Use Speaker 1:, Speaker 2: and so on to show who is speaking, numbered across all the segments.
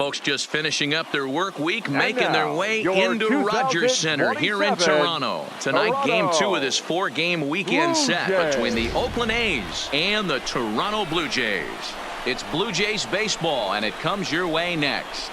Speaker 1: Folks just finishing up their work week, making their way into Rogers Center here in Toronto. Tonight, Game 2 of this 4-game weekend set between the Oakland A's and the Toronto Blue Jays. It's Blue Jays baseball, and it comes your way next.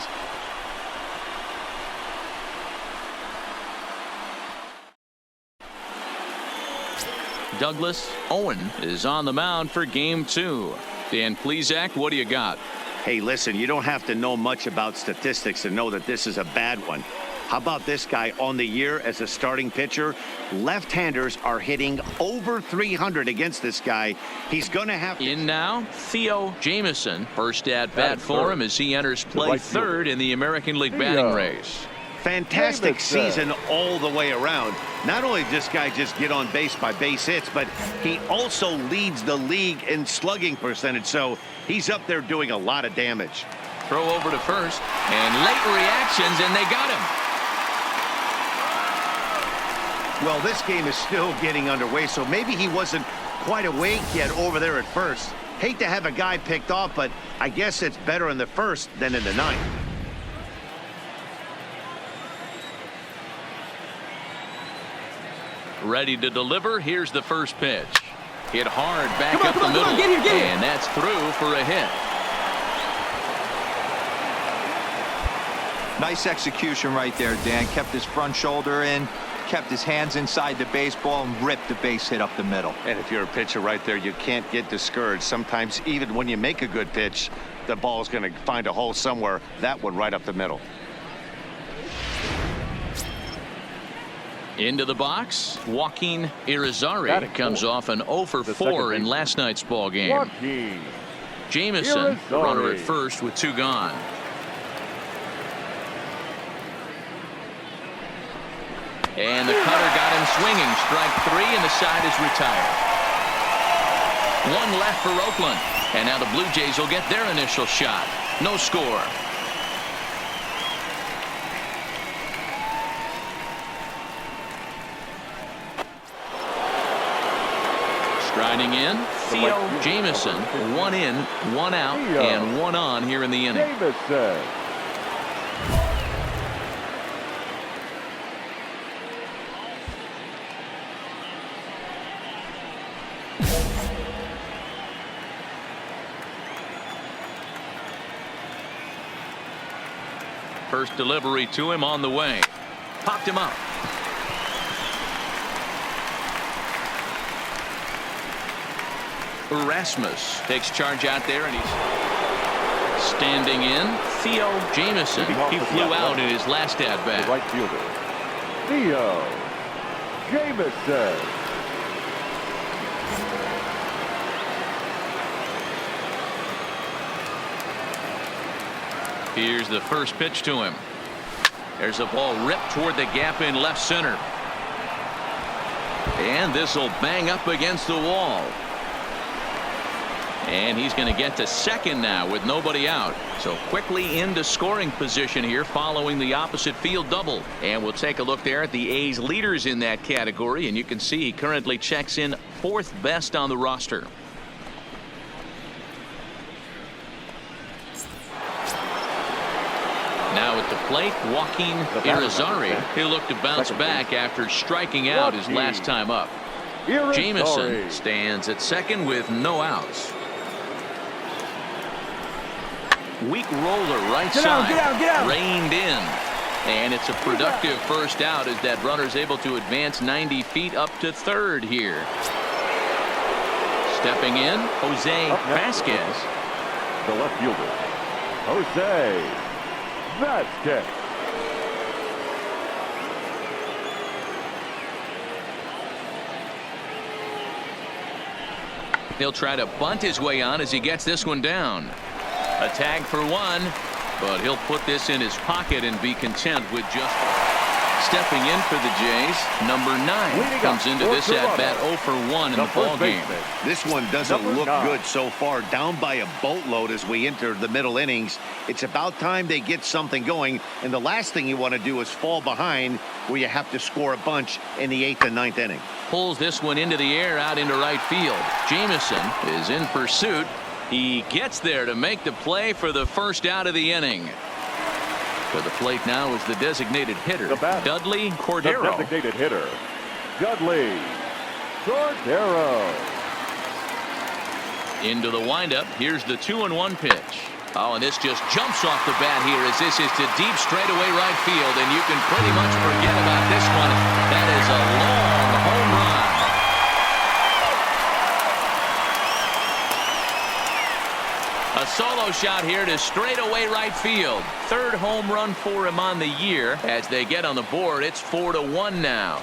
Speaker 1: Douglas Owen is on the mound for Game 2. Dan Plesac, what do you got?
Speaker 2: Hey, listen, you don't have to know much about statistics to know that this is a bad one. How about this guy on the year as a starting pitcher? Left-handers are hitting over 300 against this guy. He's going to have...
Speaker 1: In now, Theo Jamieson. First at bat for him as he enters play third in the American League batting race.
Speaker 2: Fantastic season all the way around. Not only does this guy just get on base by base hits, but he also leads the league in slugging percentage. So he's up there doing a lot of damage.
Speaker 1: Throw over to first, and late reactions, and they got him.
Speaker 2: Well, this game is still getting underway, so maybe he wasn't quite awake yet over there at first. Hate to have a guy picked off, but I guess it's better in the first than in the ninth.
Speaker 1: Ready to deliver. Here's the first pitch. Hit hard back up the middle. Get here. And that's through for a hit.
Speaker 3: Nice execution right there, Dan. Kept his front shoulder in, kept his hands inside the baseball, and ripped the base hit up the middle.
Speaker 2: And if you're a pitcher right there, you can't get discouraged. Sometimes even when you make a good pitch, the ball's going to find a hole somewhere. That one right up the middle.
Speaker 1: Into the box, Joaquin Irizarry comes off an 0 for 4 in last night's ball game. Jamieson, the runner at first with 2 gone. And the cutter got him swinging. Strike 3, and the side is retired. 1 left for Oakland, and now the Blue Jays will get their initial shot. No score. Striding in, Theo Jamieson. 1 in, 1 out, and 1 on here in the inning. First delivery to him on the way. Popped him up. Erasmus takes charge out there, and he's standing in. Theo Jamieson. He flew out in his last at bat.
Speaker 4: Right fielder, Theo Jamieson.
Speaker 1: Here's the first pitch to him. There's a ball ripped toward the gap in left center. And this will bang up against the wall. And he's going to get to second now with nobody out. So quickly into scoring position here following the opposite field double. And we'll take a look there at the A's leaders in that category. And you can see he currently checks in 4th best on the roster. Now at the plate, Joaquin Irizarry. He'll look to bounce back after striking out his last time up. Jamieson stands at second with no outs. Weak roller right side.
Speaker 4: Get out.
Speaker 1: Reined in. And it's a productive first out as that runner's able to advance 90 feet up to third here. Stepping in, Jose Vasquez.
Speaker 4: The left fielder, Jose Vasquez.
Speaker 1: He'll try to bunt his way on as he gets this one down. A tag for 1, but he'll put this in his pocket and be content with just stepping in for the Jays. Number 9 comes into this at bat 0 for 1 in the ball game.
Speaker 2: This one doesn't look good so far. Down by a boatload as we enter the middle innings. It's about time they get something going, and the last thing you want to do is fall behind where you have to score a bunch in the 8th and 9th inning.
Speaker 1: Pulls this one into the air out into right field. Jamieson is in pursuit. He gets there to make the play for the first out of the inning. To the plate now is the designated hitter,
Speaker 4: The batter,
Speaker 1: Dudley
Speaker 4: The
Speaker 1: Cordero.
Speaker 4: designated hitter, Dudley Cordero.
Speaker 1: Into the windup. Here's the 2-1 pitch. Oh, and this just jumps off the bat here as this is to deep straightaway right field, and you can pretty much forget about this one. That is a long home run. A solo shot here to straightaway right field. Third home run for him on the year. As they get on the board, it's 4-1 now.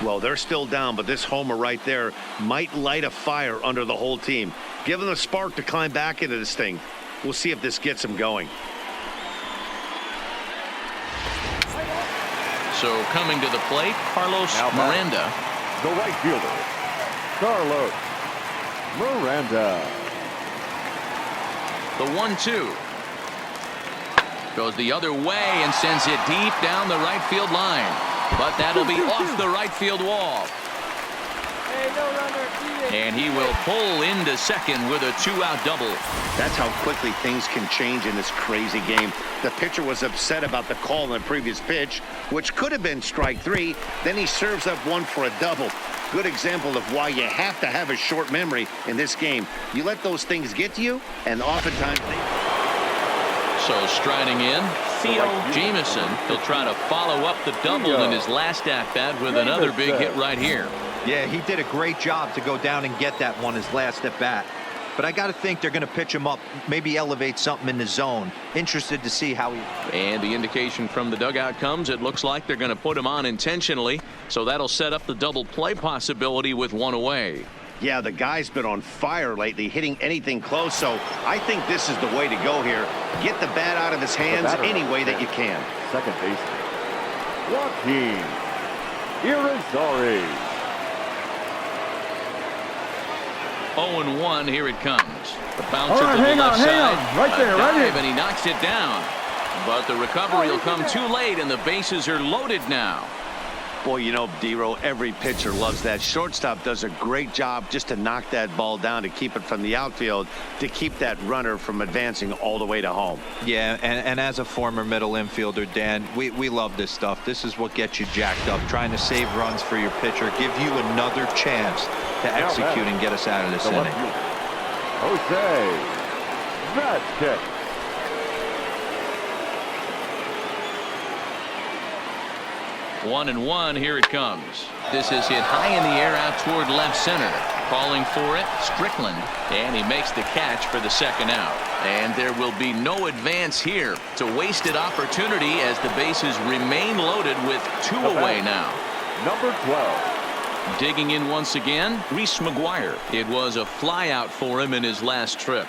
Speaker 2: Well, they're still down, but this homer right there might light a fire under the whole team. Give them a spark to climb back into this thing. We'll see if this gets them going.
Speaker 1: So coming to the plate, Carlos
Speaker 4: Now back.
Speaker 1: Miranda.
Speaker 4: The right fielder, Carlos Miranda.
Speaker 1: The 1-2. Goes the other way and sends it deep down the right field line. But that'll be off the right field wall. And he will pull into second with a 2-out double.
Speaker 2: That's how quickly things can change in this crazy game. The pitcher was upset about the call in the previous pitch, which could have been strike 3. Then he serves up one for a double. Good example of why you have to have a short memory in this game. You let those things get to you, and oftentimes
Speaker 1: So striding in, Theo Jamieson. He'll try to follow up the double in his last at-bat with another big hit right here.
Speaker 3: Yeah, he did a great job to go down and get that one his last at bat. But I got to think they're going to pitch him up, maybe elevate something in the zone. Interested to see how he...
Speaker 1: And the indication from the dugout comes. It looks like they're going to put him on intentionally. So that'll set up the double play possibility with one away.
Speaker 2: Yeah, the guy's been on fire lately, hitting anything close. So I think this is the way to go here. Get the bat out of his hands any way that you can.
Speaker 4: Second baseman, Joaquin Irizarry.
Speaker 1: 0-1, here it comes. The bouncer to the
Speaker 5: hang
Speaker 1: left
Speaker 5: on,
Speaker 1: side.
Speaker 5: right there,
Speaker 1: A
Speaker 5: right
Speaker 1: dive,
Speaker 5: here.
Speaker 1: and he knocks it down. But the recovery will come too late, and the bases are loaded now.
Speaker 2: Boy, you know, D-Row, every pitcher loves that. Shortstop does a great job just to knock that ball down, to keep it from the outfield, to keep that runner from advancing all the way to home.
Speaker 3: Yeah, and as a former middle infielder, Dan, we love this stuff. This is what gets you jacked up, trying to save runs for your pitcher, give you another chance to execute and get us out of this inning.
Speaker 4: Jose Vasquez.
Speaker 1: 1-1, here it comes. This is hit high in the air out toward left center. Calling for it, Strickland, and he makes the catch for the second out. And there will be no advance here. It's a wasted opportunity as the bases remain loaded with 2 away now.
Speaker 4: Number 12.
Speaker 1: Digging in once again, Reese McGuire. It was a fly out for him in his last trip.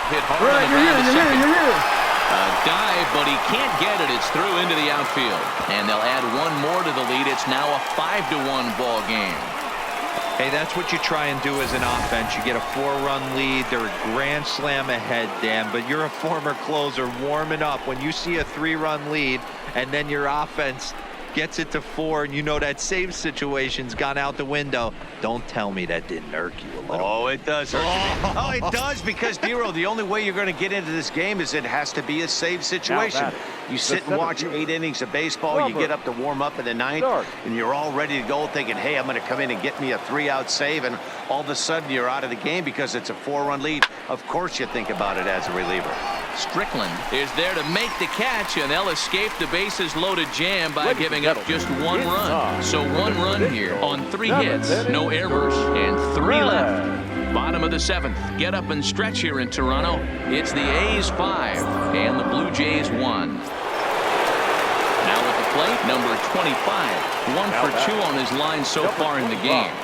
Speaker 1: Hit hard on the ground to second. A dive, but he can't get it. It's through into the outfield. And they'll add one more to the lead. It's now a 5-1 ball game.
Speaker 3: Hey, that's what you try and do as an offense. You get a 4-run lead. They're a grand slam ahead, Dan, but you're a former closer warming up. When you see a 3-run lead and then your offense gets it to 4 and you know that save situation's gone out the window, don't tell me that didn't irk you a little.
Speaker 2: Oh, it does. Oh, it does, because, D-Row, the only way you're going to get into this game is it has to be a save situation. You sit and watch 8 innings of baseball, you get up to warm up in the 9th, and you're all ready to go thinking, hey, I'm going to come in and get me a 3-out save, and all of a sudden you're out of the game because it's a 4-run lead. Of course you think about it as a reliever.
Speaker 1: Strickland is there to make the catch, and they'll escape the bases loaded jam by giving up just 1 run. So 1 run here on 3 hits, no errors, and 3 left. Bottom of the 7th. Get up and stretch here in Toronto. It's the A's 5 and the Blue Jays 1. Now at the plate, number 25. 1 for 2 on his line so far in the game.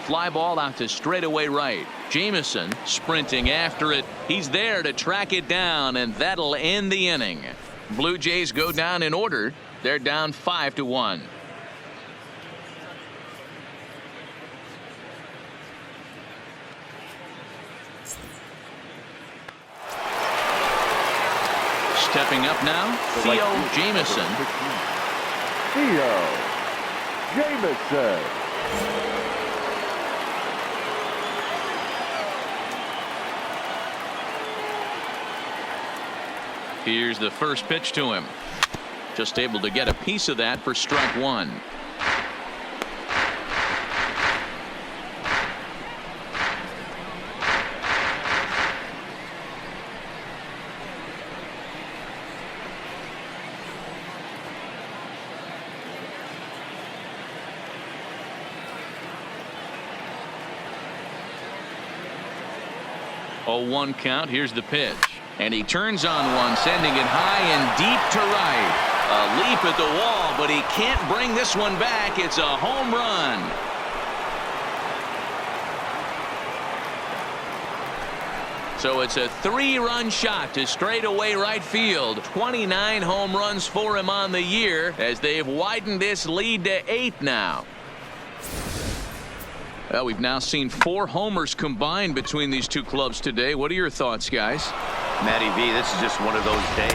Speaker 1: Fly ball out to straightaway right. Jamieson sprinting after it. He's there to track it down, and that'll end the inning. Blue Jays go down in order. They're down 5-1. Stepping up now, Theo Jamieson.
Speaker 4: Theo Jamieson.
Speaker 1: Here's the first pitch to him. Just able to get a piece of that for strike one. Oh, 1 count. Here's the pitch. And he turns on one, sending it high and deep to right. A leap at the wall, but he can't bring this one back. It's a home run. So it's a 3-run shot to straightaway right field. 29 home runs for him on the year as they've widened this lead to 8 now. Well, we've now seen 4 homers combined between these two clubs today. What are your thoughts, guys?
Speaker 2: Matty V, this is just one of those days.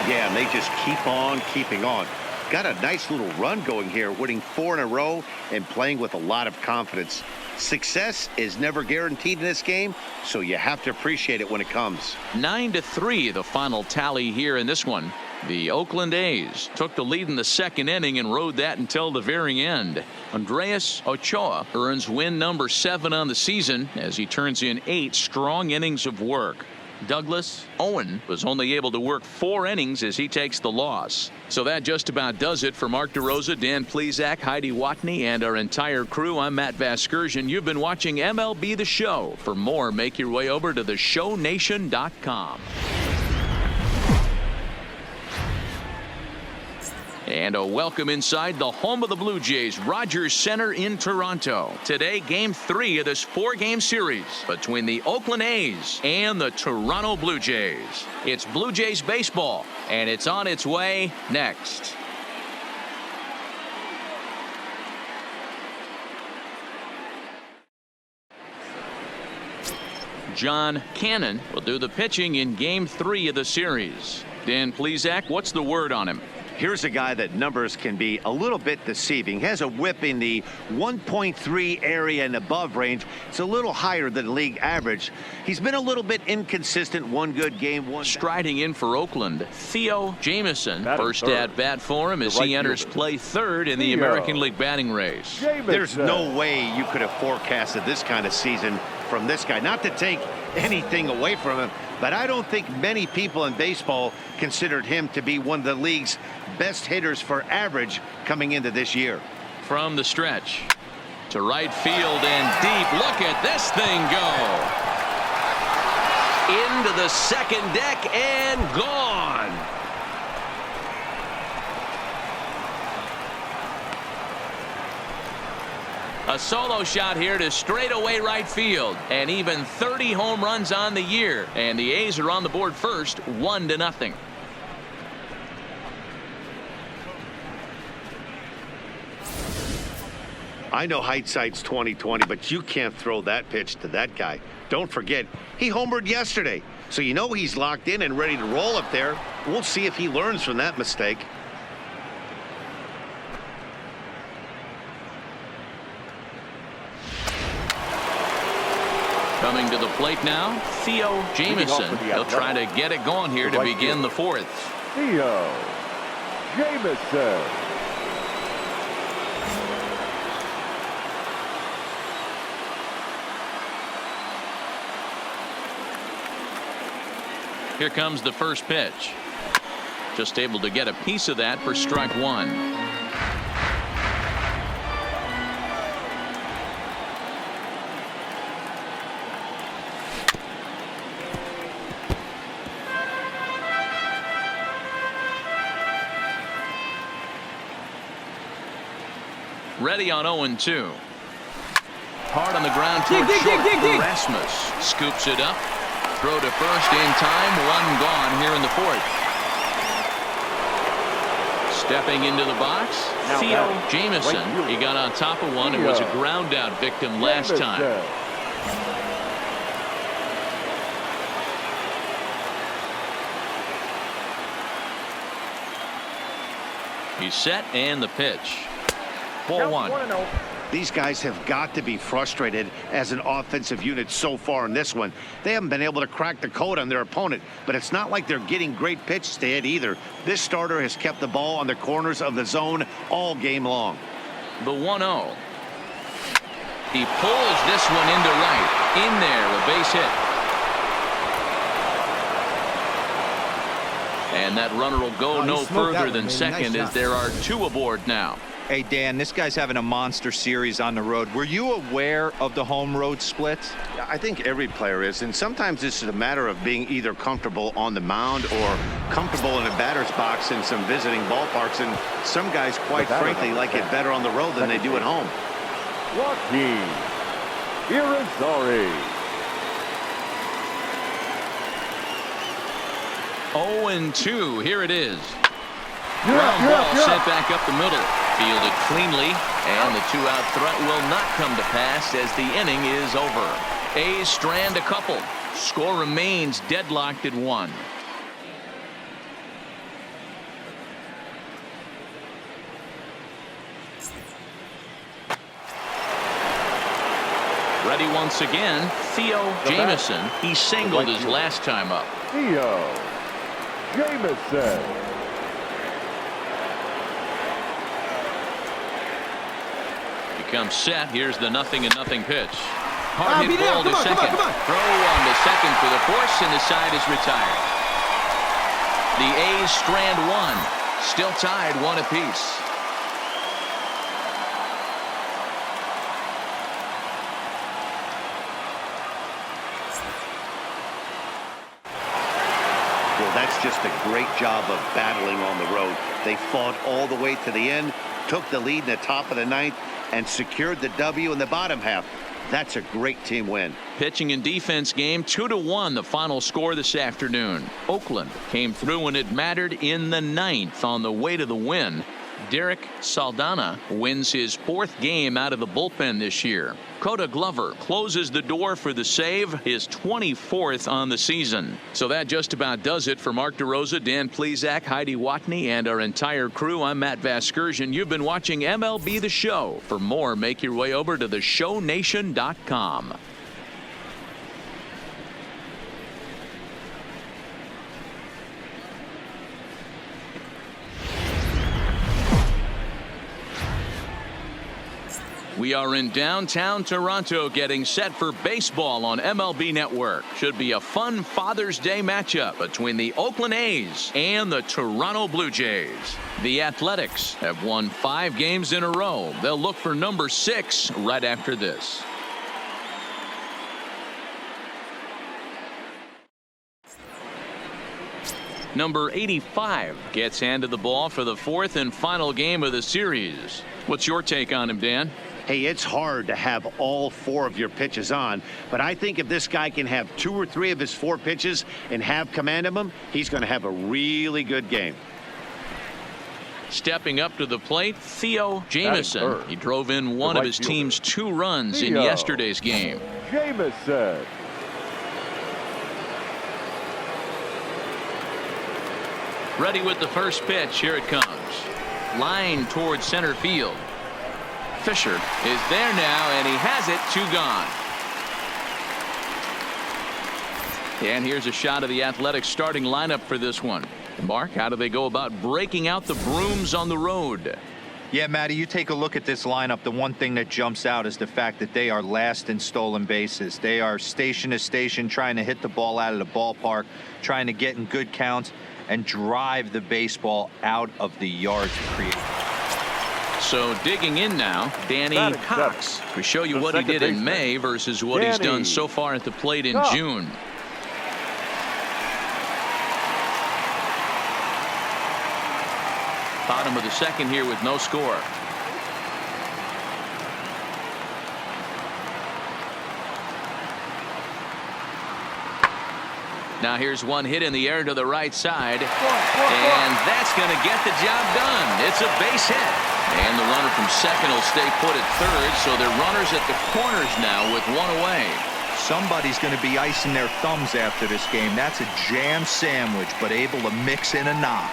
Speaker 2: Yeah, and they just keep on keeping on. Got a nice little run going here, winning 4 in a row and playing with a lot of confidence. Success is never guaranteed in this game, so you have to appreciate it when it comes.
Speaker 1: 9-3, the final tally here in this one. The Oakland A's took the lead in the second inning and rode that until the very end. Andres Ochoa earns win number 7 on the season as he turns in 8 strong innings of work. Douglas Owen was only able to work 4 innings as he takes the loss. So that just about does it for Mark DeRosa, Dan Plesac, Heidi Watney, and our entire crew. I'm Matt Vasgersian. You've been watching MLB The Show. For more, make your way over to theshownation.com. And a welcome inside the home of the Blue Jays, Rogers Center in Toronto. Today, Game 3 of this 4-game series between the Oakland A's and the Toronto Blue Jays. It's Blue Jays baseball, and it's on its way next. John Cannon will do the pitching in Game 3 of the series. Dan Plesac, what's the word on him?
Speaker 2: Here's a guy that numbers can be a little bit deceiving. Has a whip in the 1.3 area and above range. It's a little higher than league average. He's been a little bit inconsistent. One good game, one.
Speaker 1: Striding in for Oakland, Theo Jamieson. First at bat for him as he enters play third in the American League batting race.
Speaker 2: There's no way you could have forecasted this kind of season from this guy. Not to take anything away from him, but I don't think many people in baseball considered him to be one of the league's best hitters for average coming into this year.
Speaker 1: From the stretch to right field and deep. Look at this thing go. Into the second deck and gone. A solo shot here to straightaway right field, and even 30 home runs on the year, and the A's are on the board first, 1-0.
Speaker 2: I know hindsight's 20/20, but you can't throw that pitch to that guy. Don't forget, he homered yesterday, so you know he's locked in and ready to roll up there. We'll see if he learns from that mistake.
Speaker 1: Coming to the plate now, Theo Jamieson. He'll try to get it going here to begin the 4th.
Speaker 4: Theo Jamieson.
Speaker 1: Here comes the first pitch. Just able to get a piece of that for strike one. Ready on 0-2. Hard on the ground toward short. Rasmus scoops it up. Throw to first in time. 1 gone here in the 4th. Stepping into the box, Theo Jamieson. He got on top of one and was a ground out victim last time. He's set and the pitch. Ball one.
Speaker 2: These guys have got to be frustrated as an offensive unit so far in this one. They haven't been able to crack the code on their opponent, but it's not like they're getting great pitches to hit either. This starter has kept the ball on the corners of the zone all game long.
Speaker 1: The 1-0. He pulls this one into right. In there, a base hit. And that runner will go no further than second as there are 2 aboard now.
Speaker 3: Hey, Dan, this guy's having a monster series on the road. Were you aware of the home road splits?
Speaker 2: I think every player is, and sometimes it's a matter of being either comfortable on the mound or comfortable in a batter's box in some visiting ballparks, and some guys, quite frankly, like it better on the road than they do at home.
Speaker 4: Joaquin Irizarry.
Speaker 1: 0-2. Here it is. Ground ball sent back up the middle. Fielded cleanly, and the 2-out threat will not come to pass as the inning is over. A's strand a couple. Score remains deadlocked at 1. Ready once again, Theo Jamison. He singled his last time up.
Speaker 4: Theo Jamison.
Speaker 1: Comes set. Here's the 0-0 pitch. Hard hit ball to second. Throw on to second for the force, and the side is retired. The A's strand 1. Still tied 1 apiece.
Speaker 2: Well, that's just a great job of battling on the road. They fought all the way to the end, took the lead in the top of the 9th, and secured the W in the bottom half. That's a great team win.
Speaker 1: Pitching and defense game, 2-1 the final score this afternoon. Oakland came through when it mattered in the 9th on the way to the win. Derek Saldana wins his 4th game out of the bullpen this year. Coda Glover closes the door for the save, his 24th on the season. So that just about does it for Mark DeRosa, Dan Plesac, Heidi Watney, and our entire crew. I'm Matt Vasgersian. You've been watching MLB The Show. For more, make your way over to theshownation.com. We are in downtown Toronto getting set for baseball on MLB Network. Should be a fun Father's Day matchup between the Oakland A's and the Toronto Blue Jays. The Athletics have won 5 games in a row. They'll look for number 6 right after this. Number 85 gets handed the ball for the 4th and final game of the series. What's your take on him, Dan?
Speaker 2: Hey, it's hard to have all 4 of your pitches on, but I think if this guy can have 2 or 3 of his 4 pitches and have command of them, he's going to have a really good game.
Speaker 1: Stepping up to the plate, Theo Jamison. He drove in one of his team's 2 runs in yesterday's game.
Speaker 4: Jamison.
Speaker 1: Ready with the first pitch. Here it comes. Line towards center field. Fisher is there now, and he has it. 2 gone. And here's a shot of the Athletics starting lineup for this one. Mark, how do they go about breaking out the brooms on the road?
Speaker 3: Yeah, Matty, you take a look at this lineup. The one thing that jumps out is the fact that they are last in stolen bases. They are station to station trying to hit the ball out of the ballpark, trying to get in good counts and drive the baseball out of the yard to create.
Speaker 1: So digging in now, Danny Cox. We show you what he did in May versus what he's done so far at the plate in June. Bottom of the 2nd here with no score. Now here's one hit in the air to the right side. And that's going to get the job done. It's a base hit. And the runner from second will stay put at third. So they're runners at the corners now with 1 away.
Speaker 3: Somebody's going to be icing their thumbs after this game. That's a jam sandwich, but able to mix in a knock.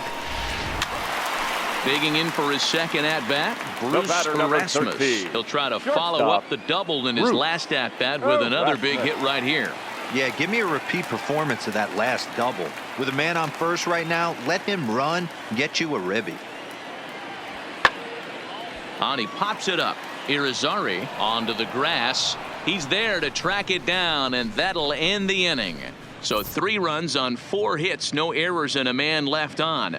Speaker 1: Digging in for his second at-bat, Bruce
Speaker 4: batter, number
Speaker 1: Erasmus.
Speaker 4: 13.
Speaker 1: He'll try to
Speaker 4: Shortstop,
Speaker 1: follow up the double in his
Speaker 4: Bruce
Speaker 1: last at-bat with another big
Speaker 4: Erasmus.
Speaker 1: hit right here.
Speaker 3: Yeah, give me a repeat performance of that last double. With a man on first right now, let him run, get you a ribby.
Speaker 1: And he pops it up. Irizarry onto the grass. He's there to track it down, and that'll end the inning. So 3 runs on 4 hits, no errors, and a man left on.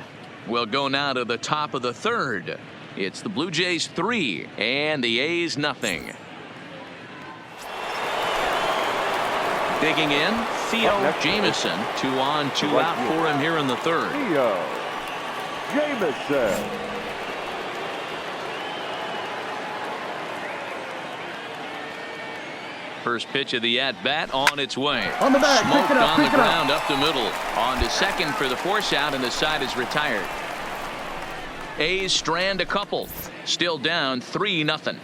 Speaker 1: We'll go now to the top of the 3rd. It's the Blue Jays 3 and the A's nothing. Digging in, Theo Jamieson. 2 on, 2 out for him here in the 3rd.
Speaker 4: Theo Jamieson.
Speaker 1: First pitch of the at-bat on its way.
Speaker 5: On the back,
Speaker 1: Smoked
Speaker 5: pick it up,
Speaker 1: on the
Speaker 5: pick it up.
Speaker 1: ground up the middle. On to second for the force out, and the side is retired. A's strand a couple. Still down 3-0.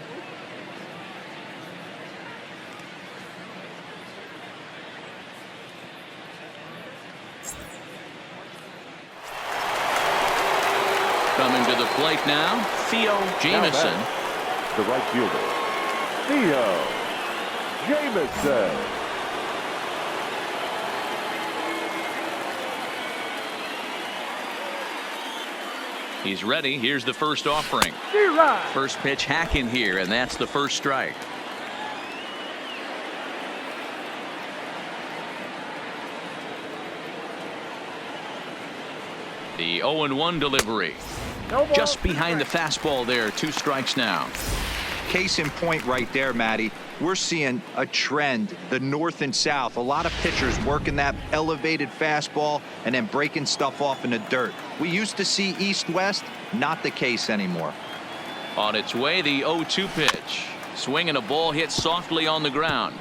Speaker 1: Coming to the plate now, Theo Jamieson.
Speaker 4: The right fielder, Theo Jamieson.
Speaker 1: He's ready. Here's the first offering. First pitch hacking here, and that's the first strike. The 0-1 delivery. Just behind the fastball there. 2 strikes now.
Speaker 3: Case in point right there, Matty. We're seeing a trend, the north and south. A lot of pitchers working that elevated fastball and then breaking stuff off in the dirt. We used to see east-west, not the case anymore.
Speaker 1: On its way, the 0-2 pitch. Swinging a ball hit softly on the ground.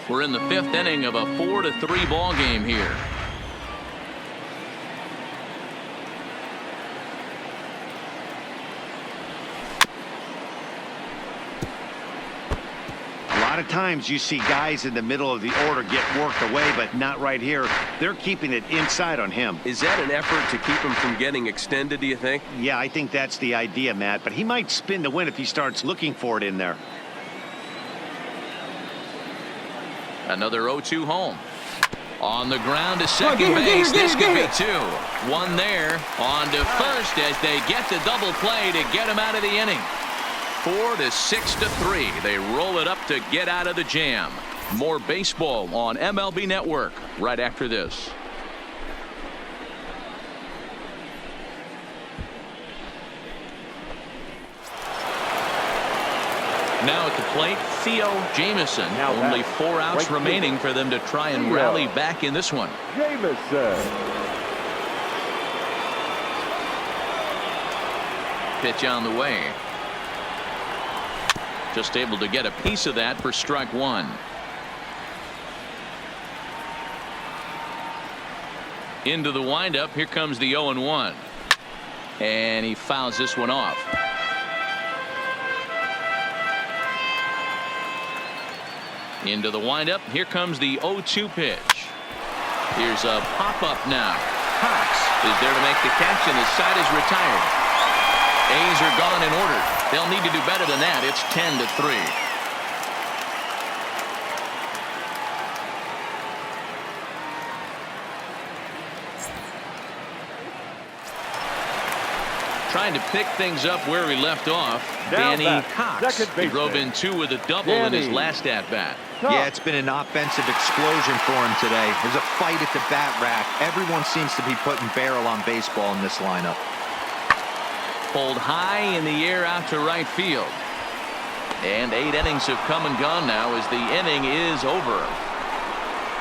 Speaker 1: We're in the 5th inning of a 4-3 ball game here.
Speaker 2: A lot of times you see guys in the middle of the order get worked away, but not right here. They're keeping it inside on him.
Speaker 6: Is that an effort to keep him from getting extended, do you think?
Speaker 2: Yeah, I think that's the idea, Matt, but he might spin the win if he starts looking for it in there.
Speaker 1: Another 0-2 home. On the ground to second base. This could be 2. 1 there. On to first as they get the double play to get him out of the inning. 4-6-3. They roll it up to get out of the jam. More baseball on MLB Network right after this. Now at the plate, Theo Jamieson. Only 4 outs remaining for them to try and rally back in this one.
Speaker 4: Jamieson.
Speaker 1: Pitch on the way. Just able to get a piece of that for strike 1. Into the windup. Here comes the 0-1. And he fouls this one off. Into the windup. Here comes the 0-2 pitch. Here's a pop-up now. Cox is there to make the catch, and his side is retired. A's are gone in order. They'll need to do better than that. It's 10-3. Trying to pick things up where he left off. Danny Cox. He drove in 2 with a double in his last at-bat.
Speaker 3: Yeah, it's been an offensive explosion for him today. There's a fight at the bat rack. Everyone seems to be putting barrel on baseball in this lineup.
Speaker 1: Pulled high in the air out to right field. And 8 innings have come and gone now as the inning is over.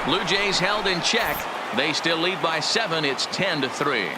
Speaker 1: Blue Jays held in check. They still lead by 7. It's 10-3.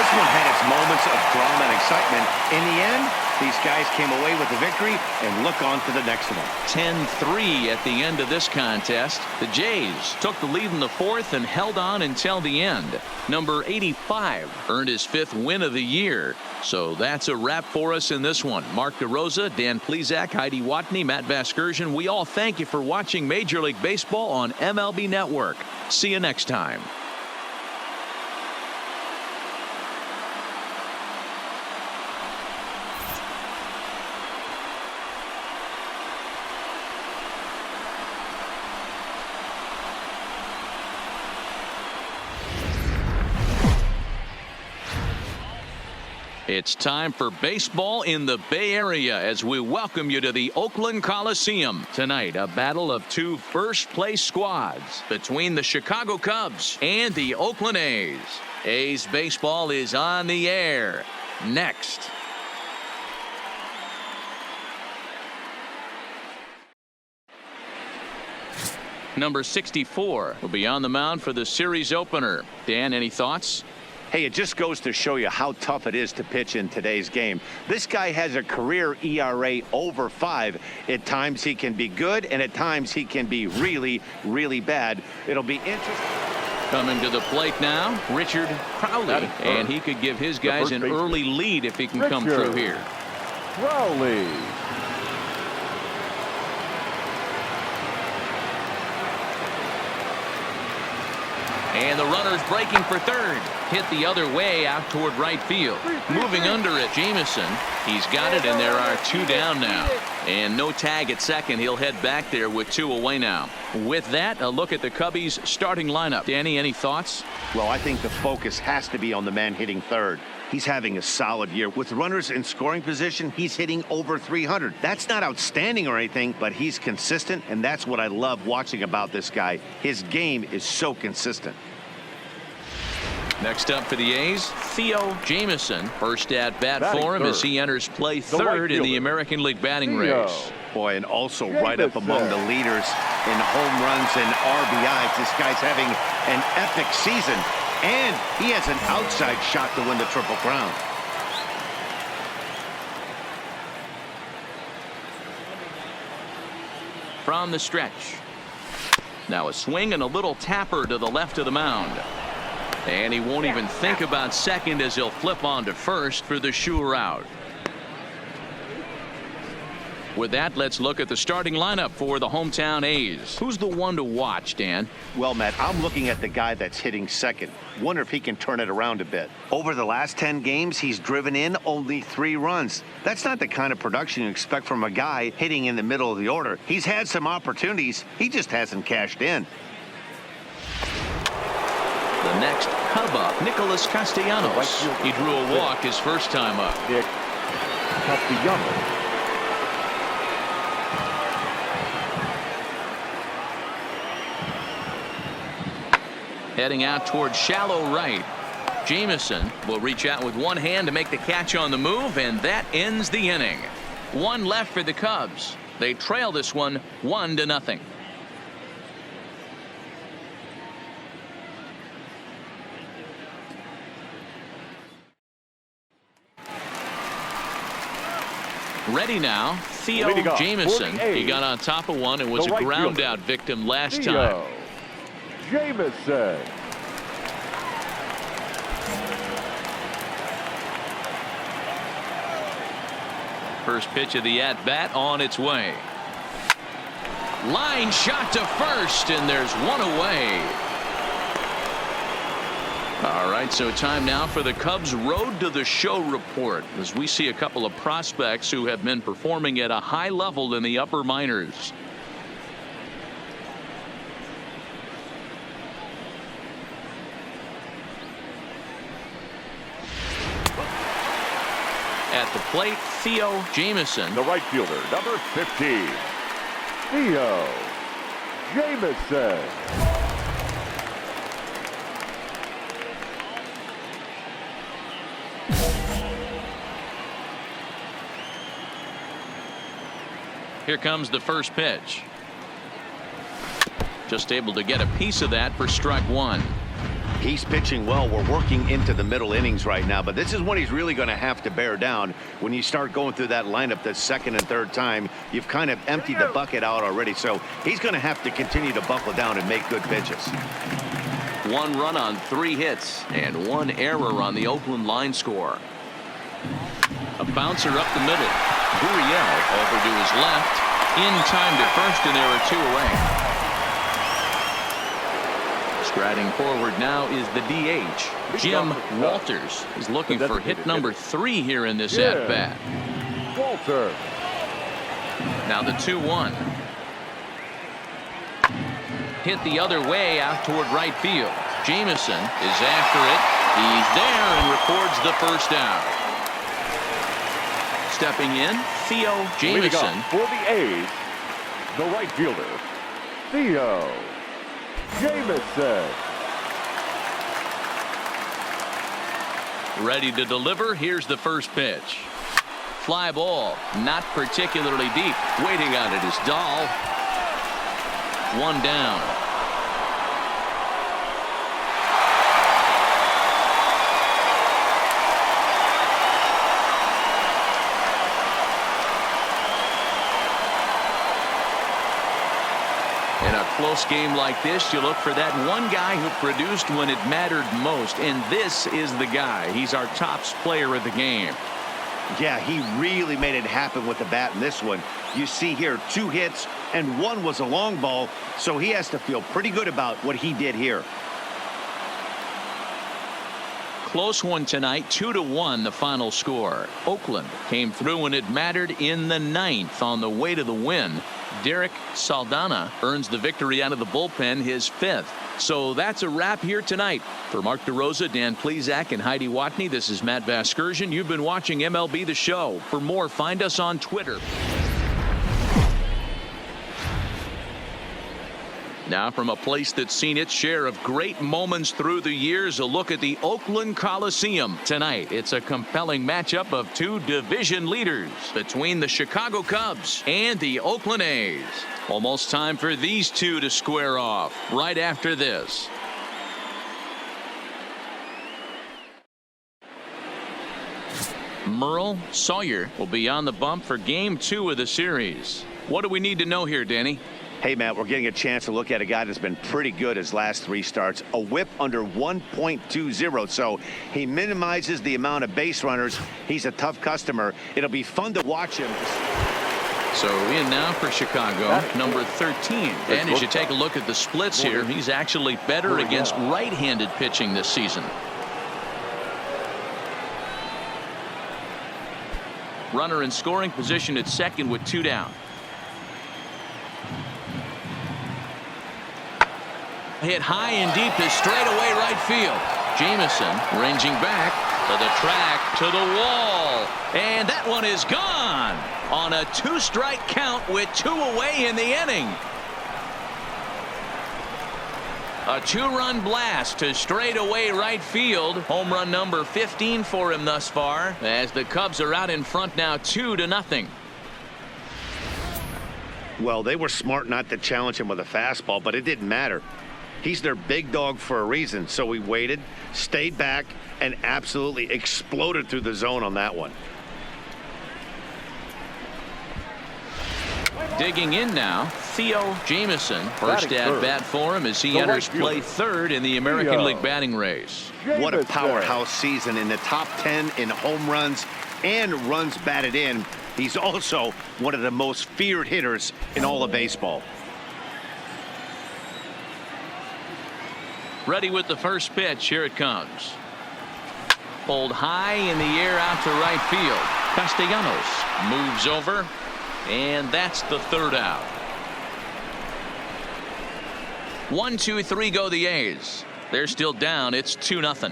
Speaker 2: This one had its moments of drama and excitement. In the end, these guys came away with the victory and look on to the next one.
Speaker 1: 10-3 at the end of this contest. The Jays took the lead in the fourth and held on until the end. Number 85 earned his 5th win of the year. So that's a wrap for us in this one. Mark DeRosa, Dan Plesac, Heidi Watney, Matt Vasgersian. We all thank you for watching Major League Baseball on MLB Network. See you next time. It's time for baseball in the Bay Area as we welcome you to the Oakland Coliseum. Tonight, a battle of 2 first-place squads between the Chicago Cubs and the Oakland A's. A's baseball is on the air next. Number 64 will be on the mound for the series opener. Dan, any thoughts?
Speaker 2: Hey, it just goes to show you how tough it is to pitch in today's game. This guy has a career ERA over 5. At times he can be good, and at times he can be really, really bad. It'll be interesting.
Speaker 1: Coming to the plate now, Richard Crowley, and he could give his guys an early lead if he can come through here.
Speaker 4: Crowley.
Speaker 1: And the runner's breaking for third. Hit the other way out toward right field. Moving under it, Jameson. He's got it, and there are 2 down now. And no tag at second. He'll head back there with 2 away now. With that, a look at the Cubbies' starting lineup. Danny, any thoughts?
Speaker 2: Well, I think the focus has to be on the man hitting third. He's having a solid year. With runners in scoring position, he's hitting over 300. That's not outstanding or anything, but he's consistent, and that's what I love watching about this guy. His game is so consistent.
Speaker 1: Next up for the A's, Theo Jameson. First at bat for him as he enters play third in the American League batting race.
Speaker 2: Boy, and also right up among the leaders in home runs and RBIs. This guy's having an epic season, and he has an outside shot to win the Triple Crown.
Speaker 1: From the stretch. Now a swing and a little tapper to the left of the mound. And he won't even think about second as he'll flip on to first for the sure out. With that, let's look at the starting lineup for the hometown A's. Who's the one to watch, Dan?
Speaker 2: Well, Matt, I'm looking at the guy that's hitting second. Wonder if he can turn it around a bit. Over the last 10 games, he's driven in only 3 runs. That's not the kind of production you expect from a guy hitting in the middle of the order. He's had some opportunities. He just hasn't cashed in.
Speaker 1: The next Cub up, Nicholas Castellanos. He drew a walk his first time up.
Speaker 4: Nick Castellanos.
Speaker 1: Heading out towards shallow right. Jameson will reach out with one hand to make the catch on the move, and that ends the inning. 1 left for the Cubs. They trail this one 1-0. Ready now, Theo Jameson. He got on top of one and was a ground out victim last time.
Speaker 4: Jameson.
Speaker 1: First pitch of the at-bat on its way. Line shot to first, and there's 1 away. All right, so time now for the Cubs' Road to the Show report, as we see a couple of prospects who have been performing at a high level in the upper minors. At the plate, Theo Jameson.
Speaker 4: The right fielder, number 15, Theo Jameson.
Speaker 1: Here comes the first pitch. Just able to get a piece of that for strike 1.
Speaker 2: He's pitching well. We're working into the middle innings right now, but this is when he's really going to have to bear down. When you start going through that lineup the second and third time, you've kind of emptied the bucket out already. So he's going to have to continue to buckle down and make good pitches.
Speaker 1: 1 run on 3 hits and 1 error on the Oakland line score. A bouncer up the middle. Gurriel over to his left. In time to first, and there are 2 away. Striding forward now is the DH. Jim Walters is looking for hit number 3 here in this at-bat.
Speaker 4: Walter.
Speaker 1: Now the 2-1. Hit the other way out toward right field. Jameson is after it. He's there and records the first out. Stepping in, Theo Jameson.
Speaker 4: For the A's, the right fielder, Theo Jameson.
Speaker 1: Ready to deliver. Here's the first pitch. Fly ball, not particularly deep. Waiting on it is Dahl. 1 down. In a close game like this, you look for that one guy who produced when it mattered most, and this is the guy. He's our top player of the game.
Speaker 2: Yeah, he really made it happen with the bat in this one. You see here 2 hits and 1 was a long ball, so he has to feel pretty good about what he did here.
Speaker 1: Close one tonight, 2-1 the final score. Oakland came through when it mattered in the 9th on the way to the win. Derek Saldana earns the victory out of the bullpen, his 5th. So that's a wrap here tonight. For Mark DeRosa, Dan Plesac, and Heidi Watney, this is Matt Vasgersian. You've been watching MLB The Show. For more, find us on Twitter. Now from a place that's seen its share of great moments through the years, a look at the Oakland Coliseum. Tonight, it's a compelling matchup of 2 division leaders between the Chicago Cubs and the Oakland A's. Almost time for these 2 to square off right after this. Merle Sawyer will be on the bump for game 2 of the series. What do we need to know here, Danny?
Speaker 2: Hey, Matt, we're getting a chance to look at a guy that's been pretty good his last 3 starts. A whip under 1.20, so he minimizes the amount of base runners. He's a tough customer. It'll be fun to watch him.
Speaker 1: So in now for Chicago, number 13. And as you take a look at the splits here, he's actually better against right-handed pitching this season. Runner in scoring position at second with 2 down. Hit high and deep to straightaway right field. Jameson ranging back to the track, to the wall, and that one is gone on a 2-strike count with 2 away in the inning. A 2-run blast to straightaway right field. Home run number 15 for him thus far, as the Cubs are out in front now 2-0.
Speaker 2: Well, they were smart not to challenge him with a fastball, but it didn't matter. He's their big dog for a reason, so we waited, stayed back, and absolutely exploded through the zone on that one.
Speaker 1: Digging in now, Theo Jameson. First at bat for him as he enters play 3rd in the American League batting race.
Speaker 2: What a powerhouse season, in the top 10 in home runs and runs batted in. He's also one of the most feared hitters in all of baseball.
Speaker 1: Ready with the first pitch. Here it comes. Pulled high in the air out to right field. Castellanos moves over, and that's the 3rd out. 1, 2, 3 go the A's. They're still down. It's 2-0.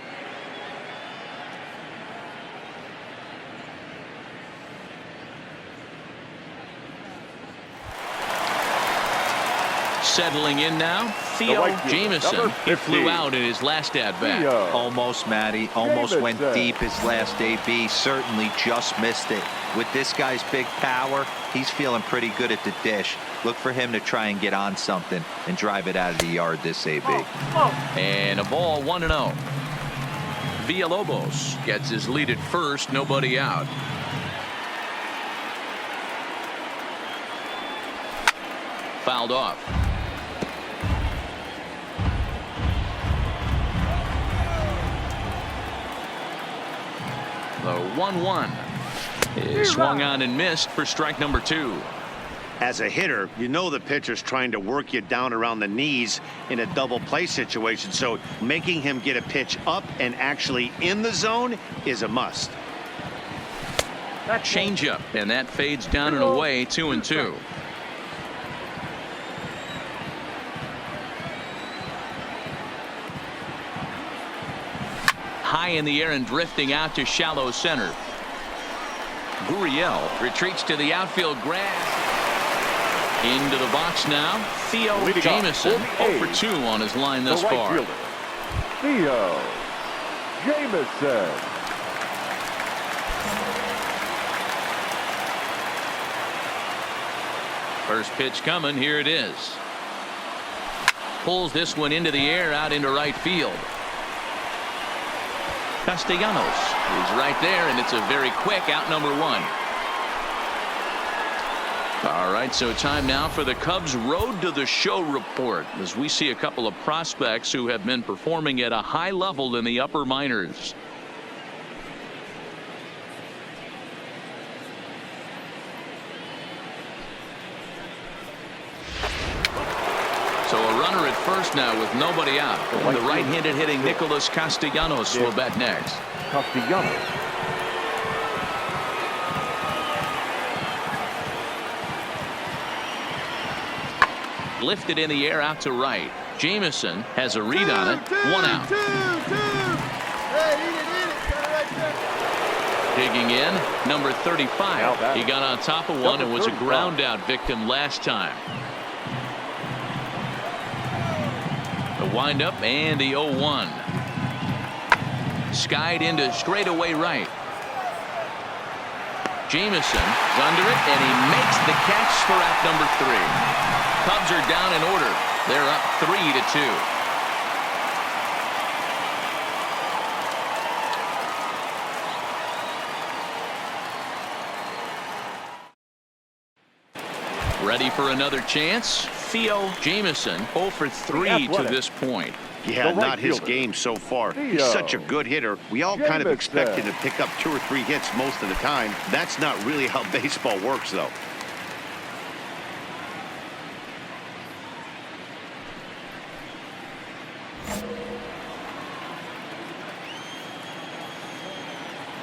Speaker 1: Settling in now, Theo Jamieson. He flew out in his last at-bat.
Speaker 3: Almost, Matty. Almost went deep his last AB. Certainly just missed it. With this guy's big power, he's feeling pretty good at the dish. Look for him to try and get on something and drive it out of the yard this AB.
Speaker 1: And a ball, 1-0. Villalobos gets his lead at first, nobody out. Fouled off. The 1-1 is swung on and missed for strike number 2.
Speaker 2: As a hitter, you know the pitcher's trying to work you down around the knees in a double play situation, so making him get a pitch up and actually in the zone is a must.
Speaker 1: That changeup, and that fades down and away, 2-2. High in the air and drifting out to shallow center. Gurriel retreats to the outfield grass. Into the box now, Theo Jamieson, 0 for 2 on his line thus far.
Speaker 4: Fielder, Theo Jamieson.
Speaker 1: First pitch coming, here it is. Pulls this one into the air out into right field. Castellanos is right there, and it's a very quick out number 1. All right, so time now for the Cubs Road to the Show report, as we see a couple of prospects who have been performing at a high level in the upper minors. So a runner at first now with nobody out. The right-handed hitting Nicholas Castellanos will bat next.
Speaker 4: Castellanos.
Speaker 1: Lifted in the air out to right. Jamieson has a read on it. 1 out. Digging in, number 35. He got on top of one and was a ground out victim last time. The windup and the 0-1. Skied into straightaway right. Jamieson is under it, and he makes the catch for out number 3. Cubs are down in order. They're up 3-2. Ready for another chance? Theo Jamieson 0 for 3 to this point.
Speaker 2: Yeah, not his game so far. He's such a good hitter. We all kind of expect him to pick up 2 or 3 hits most of the time. That's not really how baseball works, though.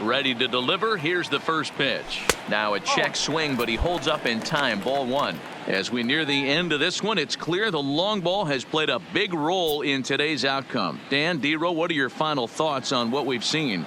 Speaker 1: Ready to deliver. Here's the first pitch. Now a check swing, but he holds up in time. Ball 1. As we near the end of this one, it's clear the long ball has played a big role in today's outcome. Dan, D-Row, what are your final thoughts on what we've seen?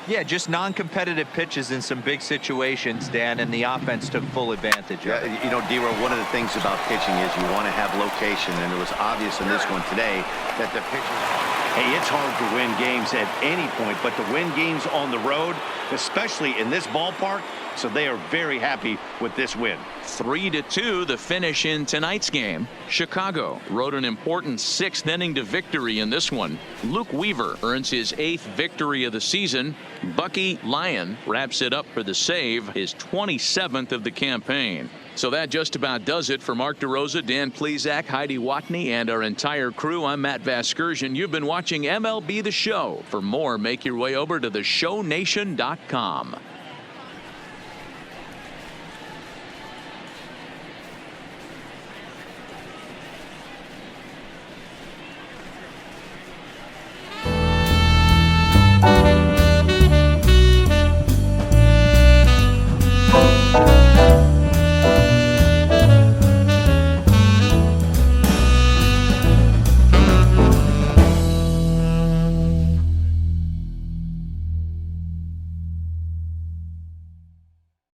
Speaker 3: Yeah, just non-competitive pitches in some big situations, Dan, and the offense took full advantage of it.
Speaker 2: You know, D-Row, one of the things about pitching is you want to have location, and it was obvious in this one today that the pitchers... Hey, it's hard to win games at any point, but to win games on the road, especially in this ballpark, so they are very happy with this win.
Speaker 1: 3-2 the finish in tonight's game. Chicago rode an important 6th inning to victory in this one. Luke Weaver earns his 8th victory of the season. Bucky Lyon wraps it up for the save, his 27th of the campaign. So that just about does it for Mark DeRosa, Dan Plesac, Heidi Watney, and our entire crew. I'm Matt Vasgersian. You've been watching MLB The Show. For more, make your way over to theshownation.com.